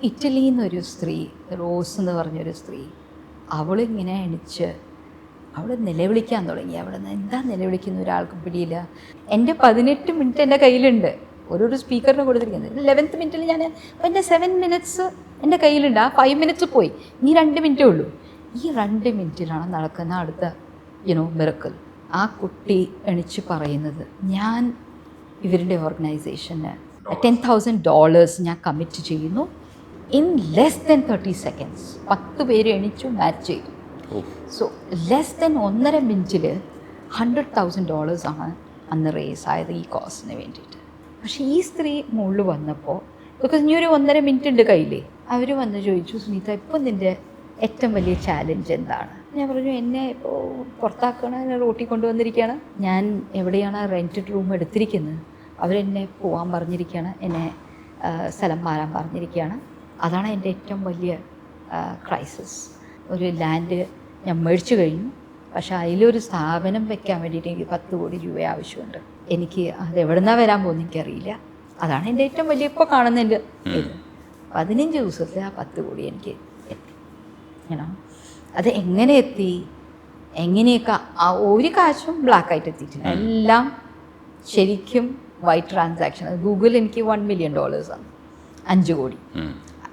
ഇറ്റലിയിൽ നിന്നൊരു സ്ത്രീ, റോസ് എന്ന് പറഞ്ഞൊരു സ്ത്രീ, അവളിങ്ങനെ എണിച്ച് അവൾ നിലവിളിക്കാൻ തുടങ്ങി. അവിടെ നിന്ന് എന്താ നിലവിളിക്കുന്ന ഒരാൾക്കും പിടിയില്ല. എൻ്റെ 18 മിനിറ്റ് എൻ്റെ കയ്യിലുണ്ട്, ഓരോരോ സ്പീക്കറിന് കൊടുത്തിരിക്കുന്നത്. 11th മിനിറ്റിൽ ഞാൻ എൻ്റെ 7 മിനിറ്റ്സ് എൻ്റെ കയ്യിലുണ്ട്. ആ 5 മിനിറ്റ്സ് പോയി, ഇനി 2 മിനിറ്റേ ഉള്ളൂ. ഈ 2 മിനിറ്റിലാണ് നടക്കുന്ന അടുത്ത മിറക്കിൾ. ആ കുട്ടി എണിച്ച് പറയുന്നത്, ഞാൻ ഇവരുടെ ഓർഗനൈസേഷന് $10,000 ഞാൻ കമ്മിറ്റ് ചെയ്യുന്നു ഇൻ ലെസ് ദൻ 30 seconds. 10 പേര് എണിച്ചു, മാച്ച് ചെയ്തു. സോ ലെസ് ദൻ 1.5 മിനിറ്റിൽ $100,000 ആണ് അന്ന് റേസ് ആയത് ഈ കോസിന് വേണ്ടിയിട്ട്. പക്ഷേ ഈ സ്ത്രീ മുകളിൽ വന്നപ്പോൾ, ബിക്കോസ് ഇനി ഒരു 1.5 മിനിറ്റ് ഉണ്ട് കയ്യിൽ, അവർ വന്ന് ചോദിച്ചു, സുനീത ഇപ്പം നിൻ്റെ ഏറ്റവും വലിയ ചാലഞ്ച് എന്താണ്? ഞാൻ പറഞ്ഞു, എന്നെ ഇപ്പോൾ പുറത്താക്കണം, എന്നെ റോട്ടിൽ കൊണ്ടുവന്നിരിക്കുകയാണ്, ഞാൻ എവിടെയാണ് റെൻറ്റഡ് റൂം എടുത്തിരിക്കുന്നത്, അവരെന്നെ പോകാൻ പറഞ്ഞിരിക്കുകയാണ്, എന്നെ സ്ഥലം മാറാൻ പറഞ്ഞിരിക്കുകയാണ്. അതാണ് എൻ്റെ ഏറ്റവും വലിയ ക്രൈസിസ്. ഒരു ലാൻഡ് ഞാൻ മേടിച്ചു കഴിഞ്ഞു, പക്ഷേ അതിലൊരു സ്ഥാപനം വെക്കാൻ വേണ്ടിയിട്ട് എനിക്ക് 10 കോടി രൂപ ആവശ്യമുണ്ട്. എനിക്ക് അത് എവിടെ നിന്നാണ് വരാൻ പോകുന്നത് എനിക്കറിയില്ല. അതാണ് എൻ്റെ ഏറ്റവും വലിയ ഇപ്പോൾ കാണുന്നതിൻ്റെ ഇത്. 15 ദിവസത്തിൽ ആ 10 കോടി എനിക്ക് എത്തി. അത് എങ്ങനെ എത്തി, എങ്ങനെയൊക്കെ ഒരു കാശും ബ്ലാക്കായിട്ട് എത്തിയിട്ടില്ല. എല്ലാം ശരിക്കും വൈറ്റ് ട്രാൻസാക്ഷൻ. ഗൂഗിൾ എനിക്ക് $1 മില്യൺ ആണ്, 5 കോടി.